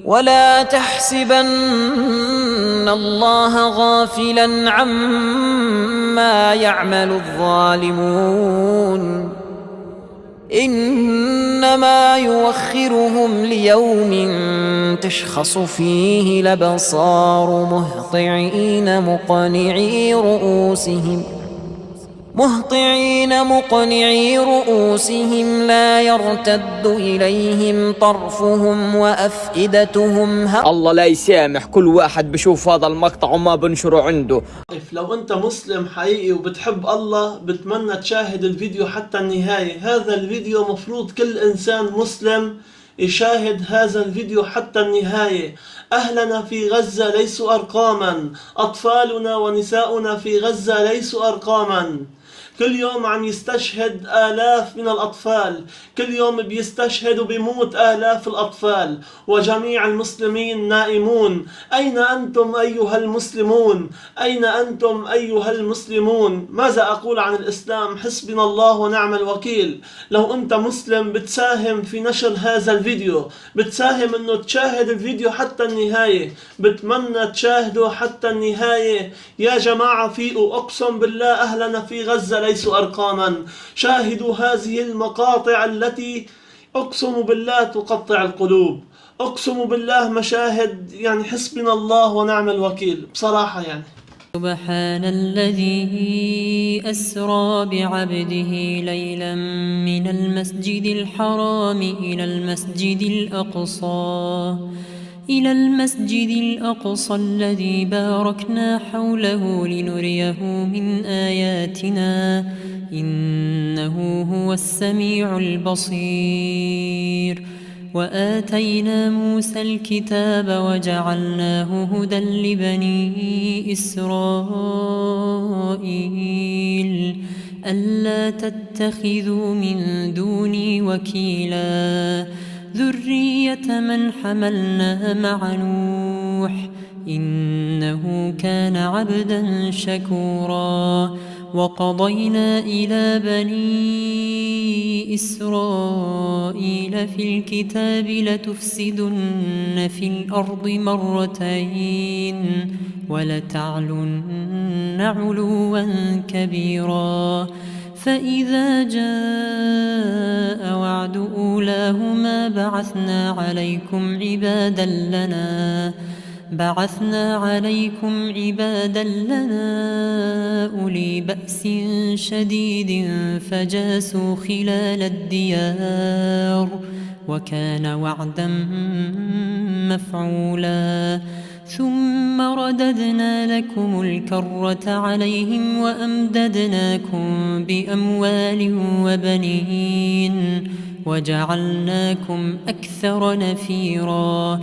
ولا تحسبن الله غافلا عما يعمل الظالمون إنما يوخرهم ليوم تشخص فيه الأبصار مهطعين مقنعي رؤوسهم لا يرتد إليهم طرفهم وأفئدتهم الله لا يسامح كل واحد بشوف هذا المقطع وما بنشره عنده. لو انت مسلم حقيقي وبتحب الله بتمنى تشاهد الفيديو حتى النهاية. هذا الفيديو مفروض كل انسان مسلم يشاهد هذا الفيديو حتى النهاية. أهلنا في غزة ليسوا أرقاما، أطفالنا ونساؤنا في غزة ليسوا أرقاما. كل يوم عم يستشهد آلاف من الأطفال، كل يوم بيستشهد وبيموت آلاف الأطفال، وجميع المسلمين نائمون. أين أنتم أيها المسلمون؟ أين أنتم أيها المسلمون؟ ماذا أقول عن الإسلام؟ حسبنا الله ونعم الوكيل. لو أنت مسلم بتساهم في نشر هذا الفيديو، بتساهم أنه تشاهد الفيديو حتى النهاية، بتمنى تشاهده حتى النهاية. يا جماعة فيقوا، أقسم بالله أهلنا في غزة ليسوا أرقاما. شاهدوا هذه المقاطع التي أقسم بالله تقطع القلوب. أقسم بالله مشاهد يعني حسبنا الله ونعم الوكيل بصراحة يعني. سبحان الذي أسرى بعبده ليلا من المسجد الحرام إلى المسجد الأقصى الذي باركنا حوله لنريه من آياتنا إنه هو السميع البصير. وآتينا موسى الكتاب وجعلناه هدى لبني إسرائيل ألا تتخذوا من دوني وكيلا ذرية من حملنا مع نوح إنه كان عبدا شكورا. وقضينا إلى بني إسرائيل في الكتاب لتفسدن في الأرض مرتين ولتعلن علوا كبيرا. فإذا جاء وعد أولاهما بعثنا عليكم عبادا لنا أولي بأس شديد فجاسوا خلال الديار وكان وعدا مفعولا. ثم رددنا لكم الكرة عليهم وأمددناكم بأموال وبنين وجعلناكم أكثر نفيرا.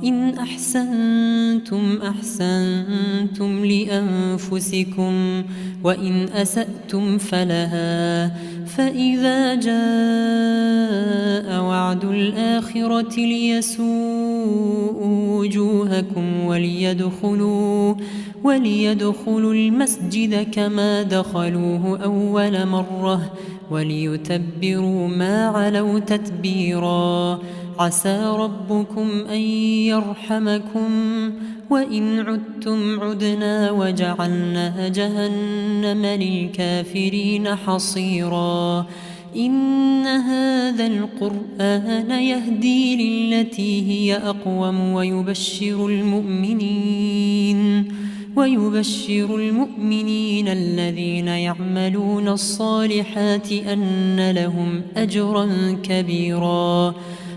إن أحسنتم أحسنتم لأنفسكم وإن أسأتم فلها. فإذا جاء وعد الآخرة ليسوءوا وجوهكم وليدخلوا المسجد كما دخلوه أول مرة وليتبروا ما علوا تتبيرا. عسى ربكم أن يرحمكم وإن عدتم عدنا وجعلنا جهنم للكافرين حصيرا. إن هذا القرآن يهدي للتي هي أقوم ويبشر المؤمنين الذين يعملون الصالحات أن لهم أجرا كبيرا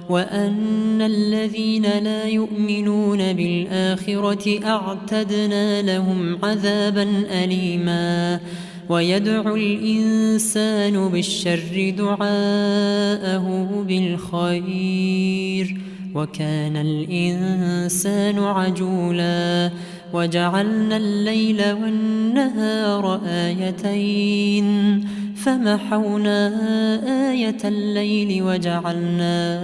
وأن الذين لا يؤمنون بالآخرة أعتدنا لهم عذابا أليما. ويدعو الإنسان بالشر دعاءه بالخير وكان الإنسان عجولا. وجعلنا الليل والنهار آيتين فمحونا آية الليل وجعلنا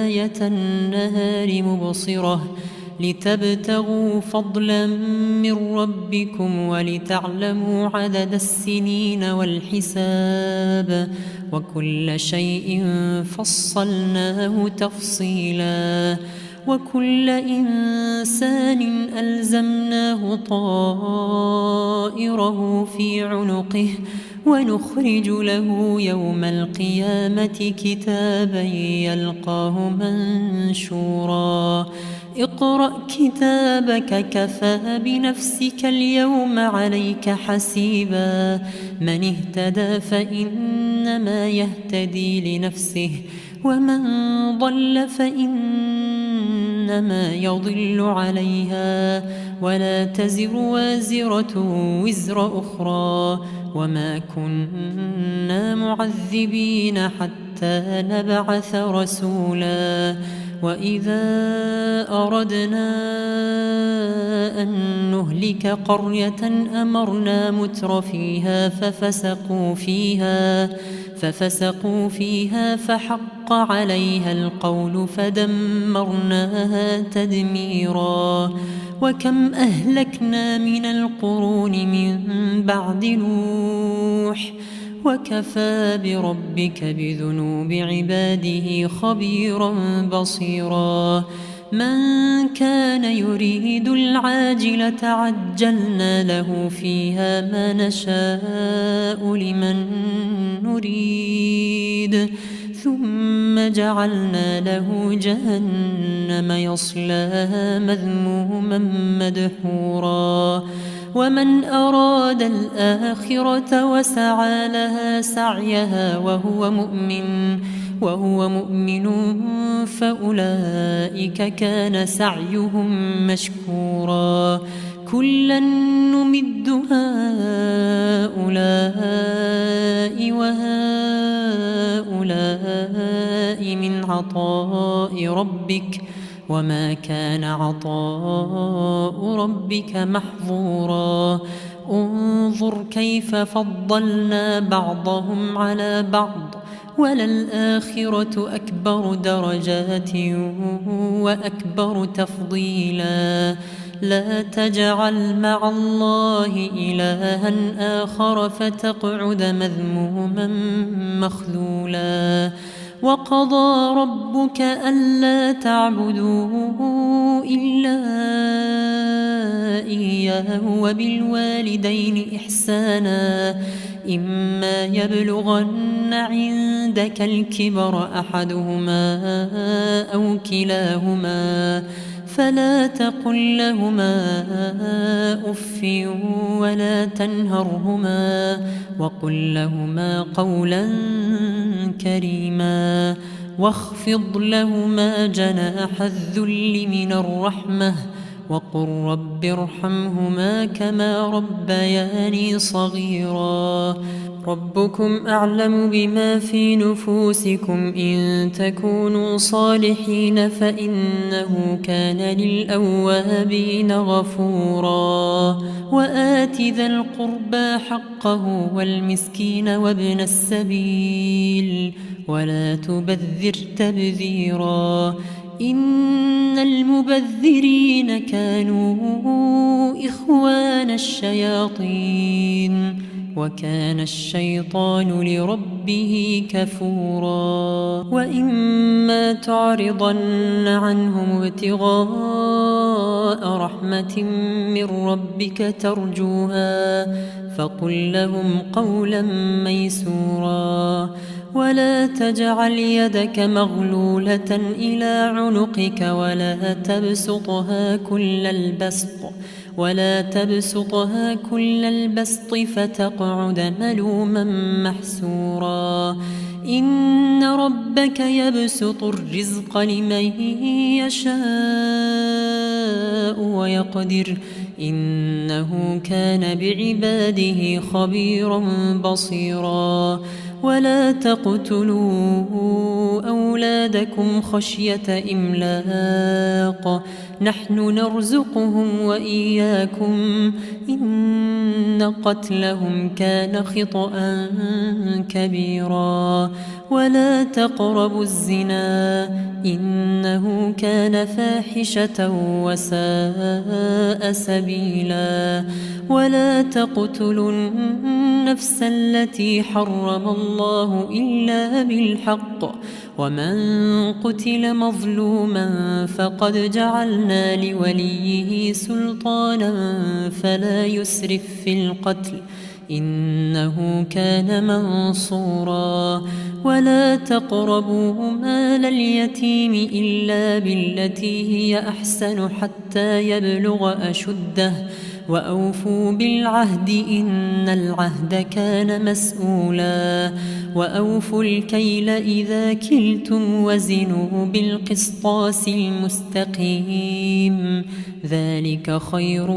آية النهار مبصرة لتبتغوا فضلا من ربكم ولتعلموا عدد السنين والحساب وكل شيء فصلناه تفصيلا وكل إنسان ألزمناه طائره في عنقه ونخرج له يوم القيامة كتابا يلقاه منشورا اقرأ كتابك كفى بنفسك اليوم عليك حسيبا من اهتدى فإنما يهتدي لنفسه ومن ضل فإنما يضل عليها ولا تزر وازرة وزر أخرى وما كنا معذبين حتى نبعث رسولا وإذا أردنا أن نهلك قرية أمرنا متر فيها ففسقوا فيها فحق عليها القول فدمرناها تدميرا وكم أهلكنا من القرون من بعد نوح وكفى بربك بذنوب عباده خبيرا بصيرا من كان يريد العاجلة عجلنا له فيها ما نشاء لمن نريد ثم جعلنا له جهنم يصلاها مذموما مدحورا ومن أراد الآخرة وسعى لها سعيها وهو مؤمن فأولئك كان سعيهم مشكورا كلا نمد هؤلاء وهؤلاء من عطاء ربك وما كان عطاء ربك محظورا انظر كيف فضلنا بعضهم على بعض وللآخرة أكبر درجات وأكبر تفضيلا لا تجعل مع الله إلها آخر فتقعد مذموما مخذولا وقضى ربك ألا تعبدوا إلا إياه وبالوالدين إحسانا إما يبلغن عندك الكبر أحدهما أو كلاهما فلا تقل لهما أف ولا تنهرهما وقل لهما قولا كريما واخفض لهما جناح الذل من الرحمة وقل رب ارحمهما كما ربياني صغيرا ربكم أعلم بما في نفوسكم إن تكونوا صالحين فإنه كان للأوابين غفورا وآت ذا القربى حقه والمسكين وابن السبيل ولا تبذر تبذيرا إن المبذرين كانوا إخوان الشياطين وكان الشيطان لربه كفورا وإما تعرضن عنهم ابتغاء رحمة من ربك ترجوها فقل لهم قولا ميسورا ولا تجعل يدك مغلولة إلى عنقك ولا تبسطها كل البسط فتقعد ملوما محسورا إن ربك يبسط الرزق لمن يشاء ويقدر إنه كان بعباده خبيرا بصيرا ولا تقتلوا أولادكم خشية إملاق نحن نرزقهم وإياكم إن قتلهم كان خطأ كبيرا ولا تقربوا الزنا إنه كان فاحشة وساء سبيلا ولا تقتلوا النفس التي حرم الله إلا بالحق ومن قتل مظلوما فقد جعلنا لوليه سلطانا فلا يسرف في القتل إنه كان منصورا ولا تقربوا مال اليتيم إلا بالتي هي أحسن حتى يبلغ أشده وأوفوا بالعهد إن العهد كان مسؤولا وأوفوا الكيل إذا كلتم وزنوا بالقسطاس المستقيم ذلك خير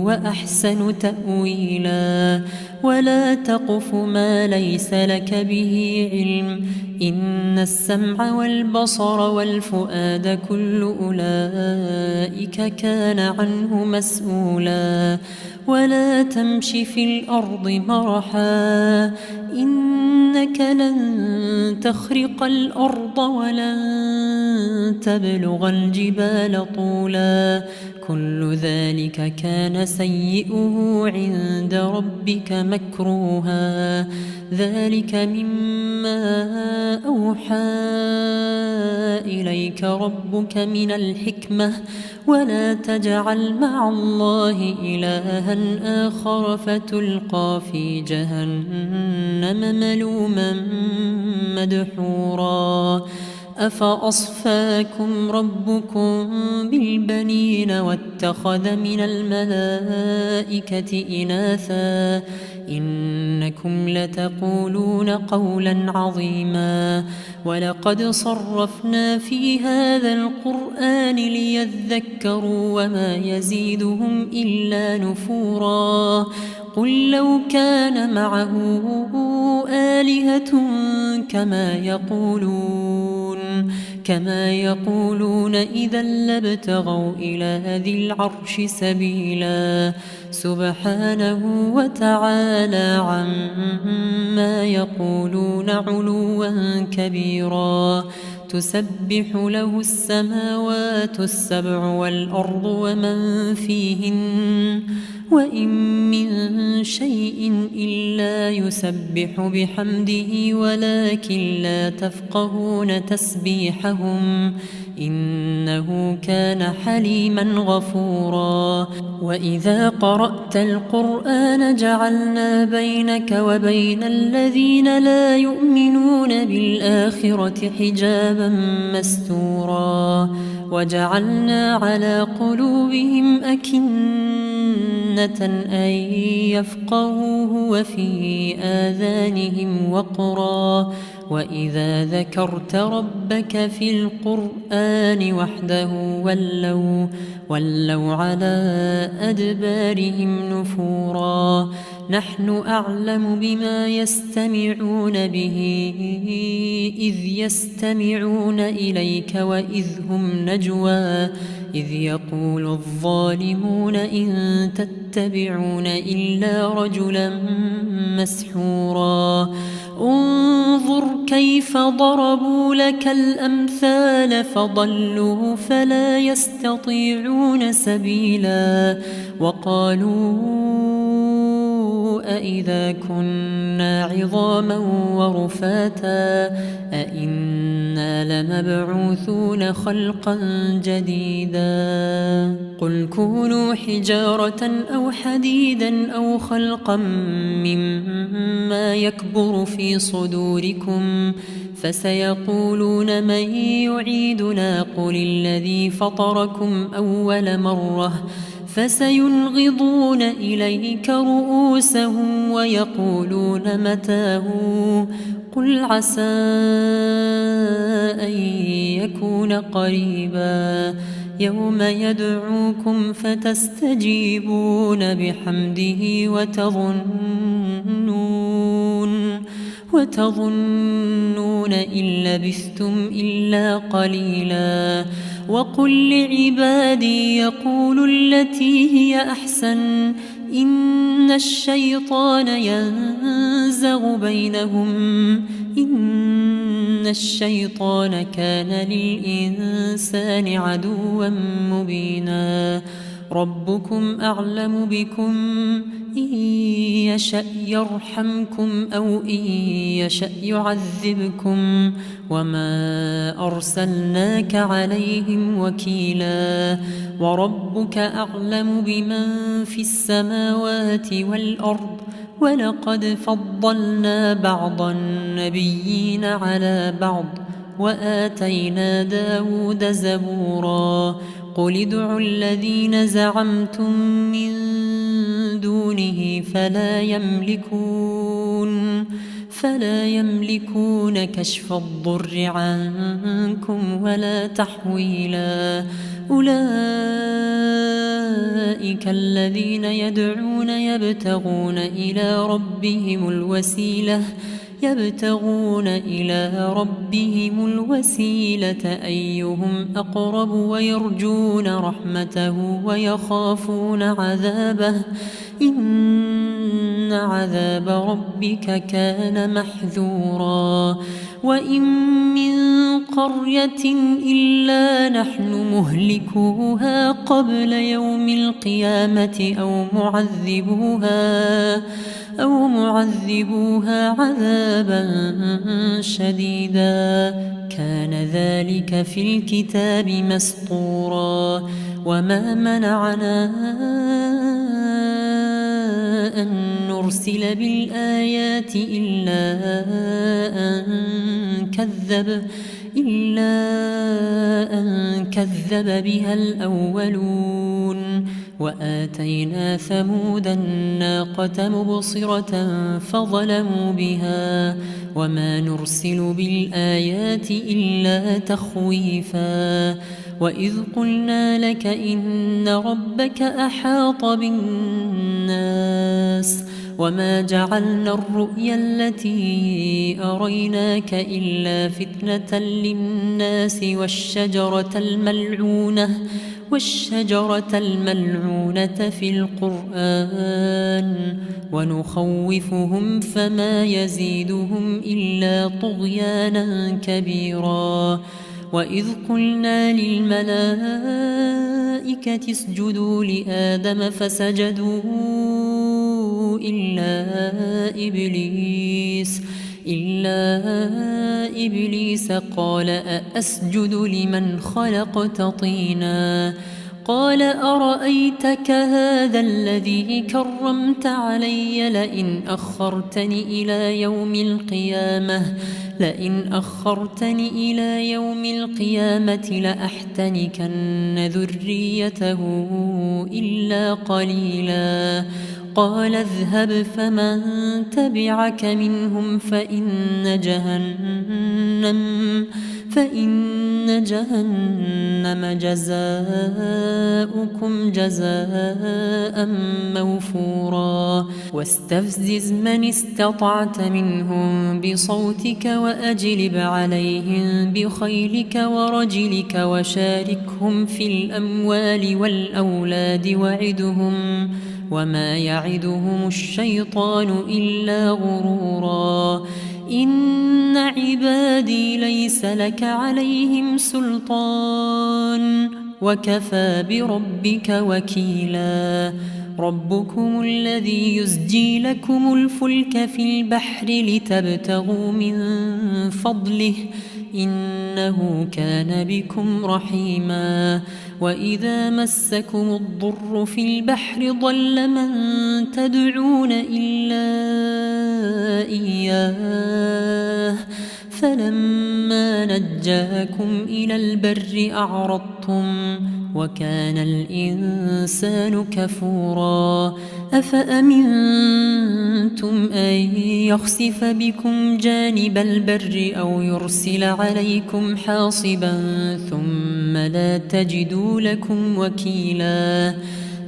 وأحسن تأويلا ولا تقف ما ليس لك به علم إن السمع والبصر والفؤاد كل أولئك كان عنه مسؤولا ولا تمش في الأرض مرحا إنك لن تخرق الأرض ولن تبلغ الجبال طولا كل ذلك كان سيئه عند ربك مكروها ذلك مما أوحى إليك ربك من الحكمة ولا تجعل مع الله إلها آخر فتلقى في جهنم ملوما مدحورا أفأصفاكم ربكم بالبنين واتخذ من الملائكة إناثا إنكم لتقولون قولا عظيما ولقد صرفنا في هذا القرآن ليذكروا وما يزيدهم إلا نفورا قل لو كان معه آلهة كما يقولون إذا لابتغوا إلى ذي العرش سبيلا سبحانه وتعالى عما يقولون علوا كبيرا تسبح له السماوات السبع والأرض ومن فيهن وإن من شيء إلا يسبح بحمده ولكن لا تفقهون تسبيحهم إنه كان حليما غفورا وإذا قرأت القرآن جعلنا بينك وبين الذين لا يؤمنون بالآخرة حجابا مستورا وجعلنا على قلوبهم أكنة أن يفقهوه وفي آذانهم وقرا وإذا ذكرت ربك في القرآن وحده ولوا على أدبارهم نفورا نحن أعلم بما يستمعون به إذ يستمعون إليك وإذ هم نجوى إذ يقول الظالمون إن تتبعون إلا رجلا مسحورا انظر كيف ضربوا لك الأمثال فضلوا فلا يستطيعون سبيلا وقالوا أإذا كنا عظاما ورفاتا أإنا لمبعوثون خلقا جديدا قل كونوا حجارة أو حديدا أو خلقا مما يكبر في صدوركم فسيقولون من يعيدنا قل الذي فطركم أول مرة فسينغضون إليك رؤوسهم ويقولون متاه قل عسى أن يكون قريبا يوم يدعوكم فتستجيبون بحمده وتظنون إن لبثتم إلا قليلا وقل لعبادي يقولوا التي هي أحسن إن الشيطان ينزغ بينهم إن الشيطان كان للإنسان عدوا مبينا ربكم أعلم بكم إن يشأ يرحمكم أو إن يشأ يعذبكم وما أرسلناك عليهم وكيلا وربك أعلم بمن في السماوات والأرض ولقد فضلنا بعض النبيين على بعض وآتينا داود زبورا قل ادعوا الذين زعمتم من دونه فلا يملكون كشف الضر عنكم ولا تحويلا أولئك الذين يدعون يبتغون إلى ربهم الوسيلة أيهم أقرب ويرجون رحمته ويخافون عذابه إن عذاب ربك كان محذورا وإن من قرية إلا نحن مهلكوها قبل يوم القيامة أو معذبوها عذابا شديدا كان ذلك في الكتاب مسطورا وما منعنا أن نرسل بالآيات إلا أن كذب بها الأولون وآتينا ثمود الناقة مبصرة فظلموا بها وما نرسل بالآيات إلا تخويفا وإذ قلنا لك إن ربك أحاط بالناس وما جعلنا الرؤيا التي أريناك إلا فتنة للناس والشجرة الملعونة في القرآن ونخوفهم فما يزيدهم إلا طغيانا كبيرا وإذ قلنا للملائكة اسجدوا لآدم فسجدوا إلا إبليس قال أأسجد لمن خلقت طينا قال أرأيتك هذا الذي كرمت علي لئن أخرتني إلى يوم القيامة لأحتنكن ذريته إلا قليلا قال اذهب فمن تبعك منهم فإن جهنم جزاؤكم جزاء موفورا واستفزز من استطعت منهم بصوتك وأجلب عليهم بخيلك ورجلك وشاركهم في الأموال والأولاد وعدهم وما يعدهم الشيطان إلا غرورا إن عبادي ليس لك عليهم سلطان وكفى بربك وكيلا ربكم الذي يزجي لكم الفلك في البحر لتبتغوا من فضله إنه كان بكم رحيما وإذا مسكم الضر في البحر ضل من تدعون إلا إياه فلما نجاكم إلى البر أعرضتم وكان الإنسان كفورا أفأمنتم أن يخسف بكم جانب البر أو يرسل عليكم حاصبا ثم لا تجدوا لكم وكيلا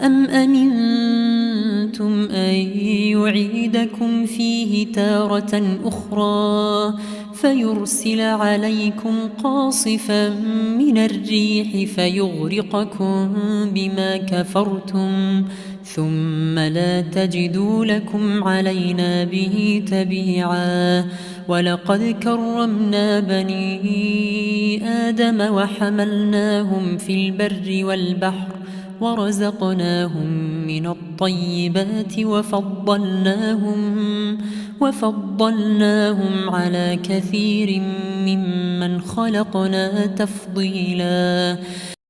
أم أمنتم أن يعيدكم فيه تارة أخرى فيرسل عليكم قاصفا من الريح فيغرقكم بما كفرتم ثم لا تجدوا لكم علينا به تبيعا ولقد كرمنا بني آدم وحملناهم في البر والبحر ورزقناهم من الطيبات وفضلناهم على كثير ممن خلقنا تفضيلا.